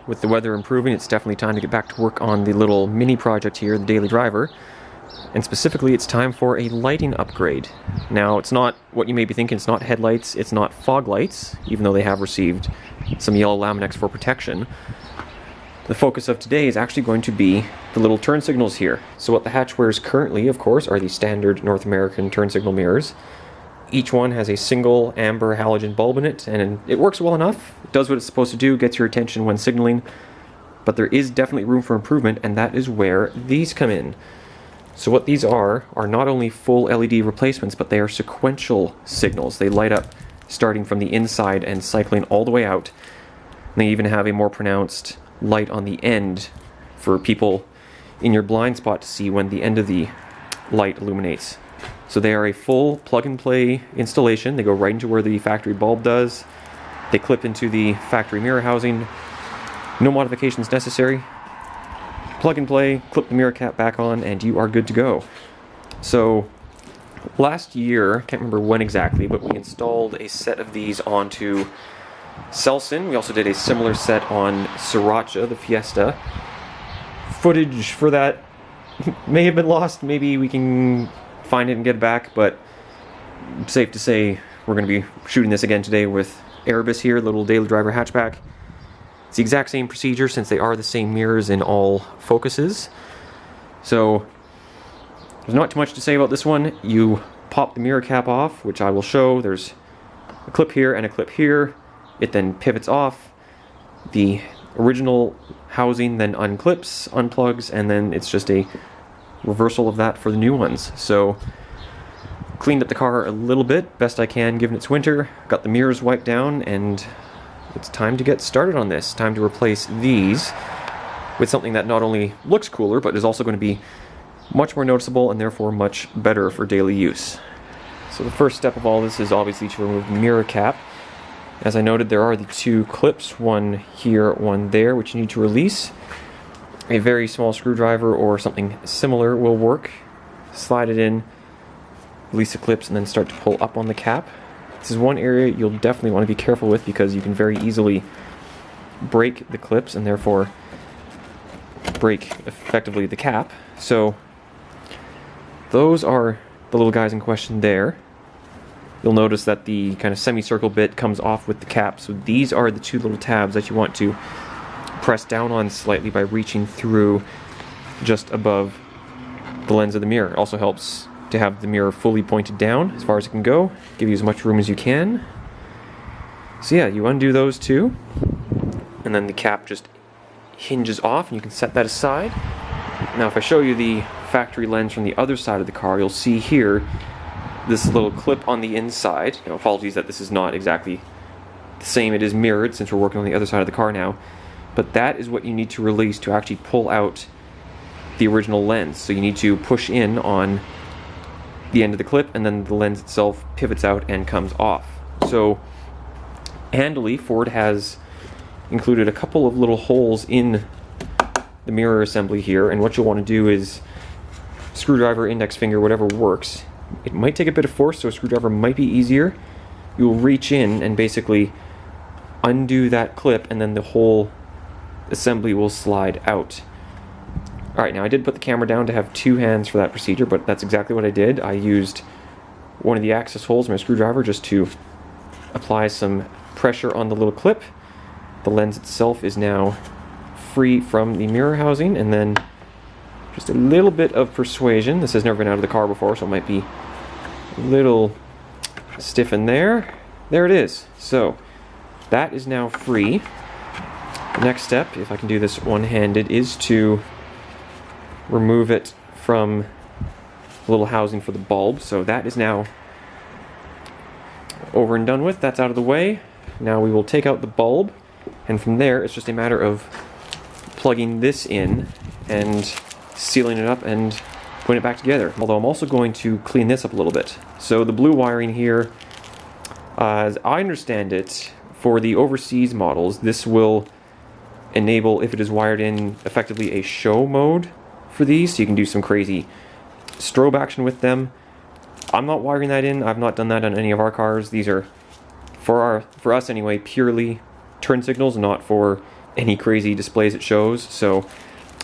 with the weather improving, it's definitely time to get back to work on the little mini project here, the daily driver. And specifically, it's time for a lighting upgrade. Now, it's not what you may be thinking. It's not headlights, it's not fog lights, even though they have received some yellow Laminex for protection. The focus of today is actually going to be the little turn signals here. So what the hatch wears currently, of course, are the standard North American turn signal mirrors. Each one has a single amber halogen bulb in it, and it works well enough. It does what it's supposed to do, gets your attention when signaling, but there is definitely room for improvement, and that is where these come in. So what these are not only full LED replacements, but they are sequential signals. They light up starting from the inside and cycling all the way out. And they even have a more pronounced light on the end for people in your blind spot to see when the end of the light illuminates. So they are a full plug-and-play installation. They go right into where the factory bulb does. They clip into the factory mirror housing. No modifications necessary. Plug and play, clip the mirror cap back on, and you are good to go. So last year, can't remember when exactly, but we installed a set of these onto Selsun. We also did a similar set on Sriracha, the Fiesta. Footage for that may have been lost. Maybe we can find it and get it back, but safe to say we're going to be shooting this again today with Erebus here, little daily driver hatchback. It's the exact same procedure since they are the same mirrors in all focuses. So there's not too much to say about this one. You pop the mirror cap off, which I will show. There's a clip here and a clip here. It then pivots off. The original housing then unclips, unplugs, and then it's just a reversal of that for the new ones. So cleaned up the car a little bit, best I can given it's winter. Got the mirrors wiped down, and it's time to get started on this. Time to replace these with something that not only looks cooler, but is also going to be much more noticeable and therefore much better for daily use. So the first step of all this is obviously to remove the mirror cap. As I noted, there are the two clips, one here, one there, which you need to release. A very small screwdriver or something similar will work. Slide it in, release the clips, and then start to pull up on the cap. This is one area you'll definitely want to be careful with because you can very easily break the clips and therefore break effectively the cap. So those are the little guys in question there. You'll notice that the kind of semicircle bit comes off with the cap. So these are the two little tabs that you want to press down on slightly by reaching through just above the lens of the mirror. It also helps to have the mirror fully pointed down as far as it can go, give you as much room as you can. So yeah, you undo those two, and then the cap just hinges off and you can set that aside. Now if I show you the factory lens from the other side of the car, you'll see here this little clip on the inside. Now, apologies that this is not exactly the same, it is mirrored since we're working on the other side of the car now, but that is what you need to release to actually pull out the original lens. So you need to push in on the end of the clip, and then the lens itself pivots out and comes off. So handily, Ford has included a couple of little holes in the mirror assembly here, and what you'll want to do is screwdriver, index finger, whatever works. It might take a bit of force, so a screwdriver might be easier. You'll reach in and basically undo that clip, and then the whole assembly will slide out. Alright, now I did put the camera down to have two hands for that procedure, but that's exactly what I did. I used one of the access holes in my screwdriver just to apply some pressure on the little clip. The lens itself is now free from the mirror housing, and then just a little bit of persuasion. This has never been out of the car before, so it might be a little stiff in there. There it is. So that is now free. The next step, if I can do this one-handed, is to remove it from the little housing for the bulb. So that is now over and done with. That's out of the way. Now we will take out the bulb, and from there it's just a matter of plugging this in and sealing it up and putting it back together. Although I'm also going to clean this up a little bit. So the blue wiring here, as I understand it, for the overseas models, this will enable, if it is wired in, effectively a show mode for these, so you can do some crazy strobe action with them. I'm not wiring that in. I've not done that on any of our cars. These are, for us anyway, purely turn signals, not for any crazy displays it shows. So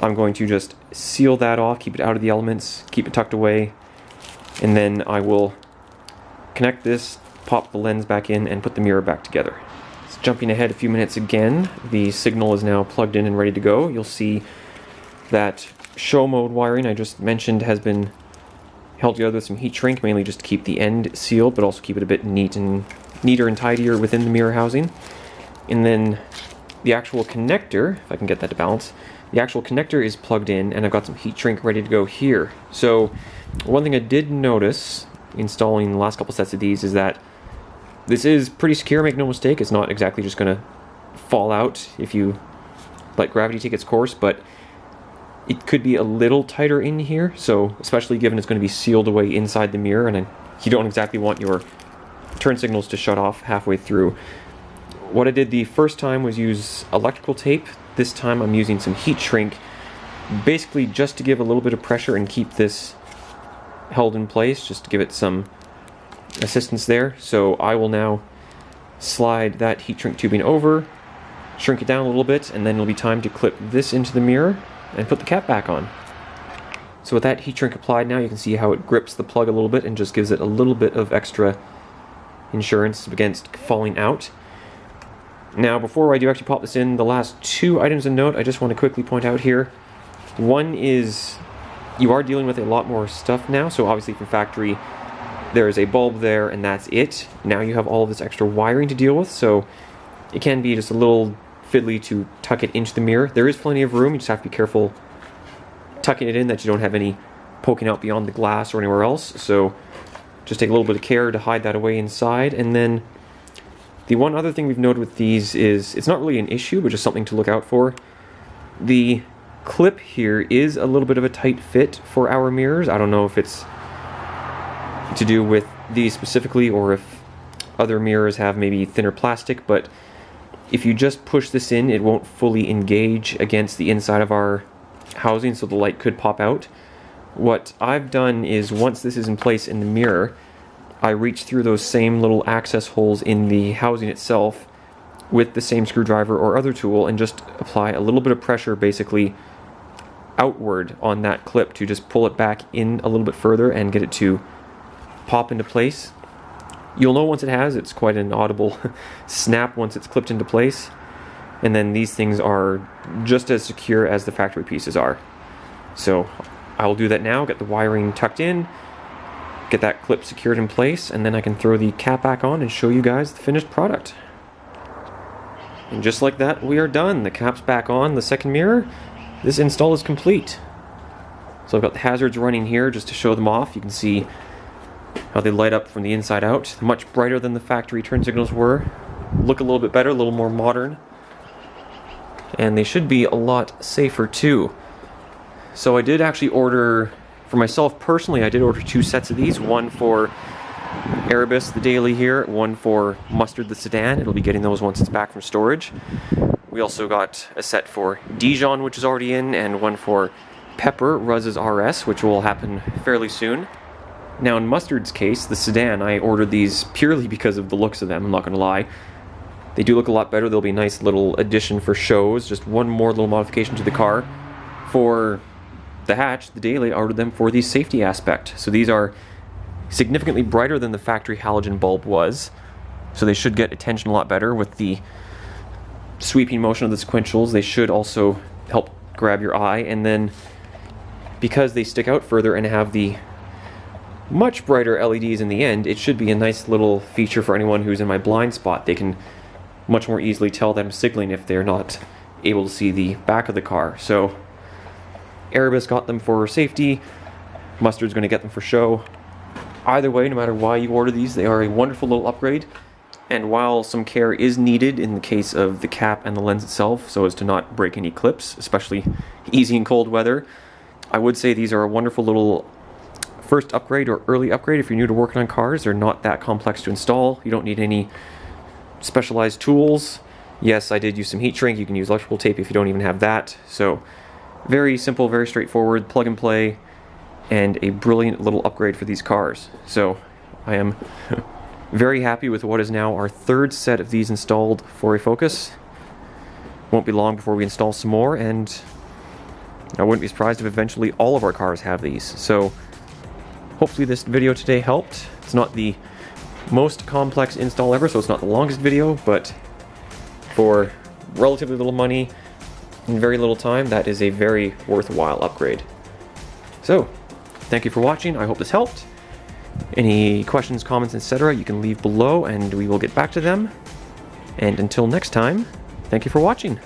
I'm going to just seal that off, keep it out of the elements, keep it tucked away, and then I will connect this, pop the lens back in, and put the mirror back together. So jumping ahead a few minutes again, the signal is now plugged in and ready to go. You'll see that show mode wiring I just mentioned has been held together with some heat shrink, mainly just to keep the end sealed, but also keep it a bit neater and tidier within the mirror housing. And then the actual connector, if I can get that to balance, the actual connector is plugged in, and I've got some heat shrink ready to go here. So one thing I did notice installing the last couple sets of these is that this is pretty secure, make no mistake. It's not exactly just going to fall out if you let gravity take its course, but it could be a little tighter in here, so especially given it's going to be sealed away inside the mirror, and you don't exactly want your turn signals to shut off halfway through. What I did the first time was use electrical tape. This time I'm using some heat shrink, basically just to give a little bit of pressure and keep this held in place, just to give it some assistance there. So I will now slide that heat shrink tubing over, shrink it down a little bit, and then it'll be time to clip this into the mirror and put the cap back on. So with that heat shrink applied now, you can see how it grips the plug a little bit and just gives it a little bit of extra insurance against falling out. Now, before I do actually pop this in, the last two items of note I just want to quickly point out here. One is you are dealing with a lot more stuff now, so obviously from factory there is a bulb there and that's it. Now you have all of this extra wiring to deal with, so it can be just a little fiddly to tuck it into the mirror. There is plenty of room, you just have to be careful tucking it in that you don't have any poking out beyond the glass or anywhere else, so just take a little bit of care to hide that away inside. And then the one other thing we've noted with these is, it's not really an issue, but just something to look out for. The clip here is a little bit of a tight fit for our mirrors. I don't know if it's to do with these specifically or if other mirrors have maybe thinner plastic, but if you just push this in, it won't fully engage against the inside of our housing, so the light could pop out. What I've done is, once this is in place in the mirror, I reach through those same little access holes in the housing itself with the same screwdriver or other tool and just apply a little bit of pressure basically outward on that clip to just pull it back in a little bit further and get it to pop into place. You'll know once it has, it's quite an audible snap once it's clipped into place. And then these things are just as secure as the factory pieces are. So I will do that now, get the wiring tucked in, get that clip secured in place, and then I can throw the cap back on and show you guys the finished product. And just like that, we are done. The cap's back on the second mirror. This install is complete. So I've got the hazards running here just to show them off. You can see how they light up from the inside out. Much brighter than the factory turn signals were. Look a little bit better, a little more modern. And they should be a lot safer too. So I did actually order, for myself personally, I did order two sets of these. One for Erebus, the daily here, one for Mustard, the sedan. It'll be getting those once it's back from storage. We also got a set for Dijon, which is already in, and one for Pepper, Ruzz's RS, which will happen fairly soon. Now in Mustard's case, the sedan, I ordered these purely because of the looks of them, I'm not going to lie. They do look a lot better. They'll be a nice little addition for shows, just one more little modification to the car. For the hatch, the daily, I ordered them for the safety aspect. So these are significantly brighter than the factory halogen bulb was, so they should get attention a lot better with the sweeping motion of the sequentials. They should also help grab your eye, and then because they stick out further and have the much brighter LEDs in the end, it should be a nice little feature for anyone who's in my blind spot. They can much more easily tell that I'm signaling if they're not able to see the back of the car. So Erebus got them for safety, Mustard's going to get them for show. Either way, no matter why you order these, they are a wonderful little upgrade. And while some care is needed in the case of the cap and the lens itself, so as to not break any clips, especially easy in cold weather, I would say these are a wonderful little first upgrade or early upgrade if you're new to working on cars. They're not that complex to install. You don't need any specialized tools. Yes, I did use some heat shrink. You can use electrical tape if you don't even have that. So very simple, very straightforward, plug and play, and a brilliant little upgrade for these cars. So I am very happy with what is now our third set of these installed for a Focus. Won't be long before we install some more, and I wouldn't be surprised if eventually all of our cars have these. So hopefully this video today helped. It's not the most complex install ever, so it's not the longest video, but for relatively little money in very little time, that is a very worthwhile upgrade. So thank you for watching. I hope this helped. Any questions, comments, etc., you can leave below and we will get back to them. And until next time, thank you for watching.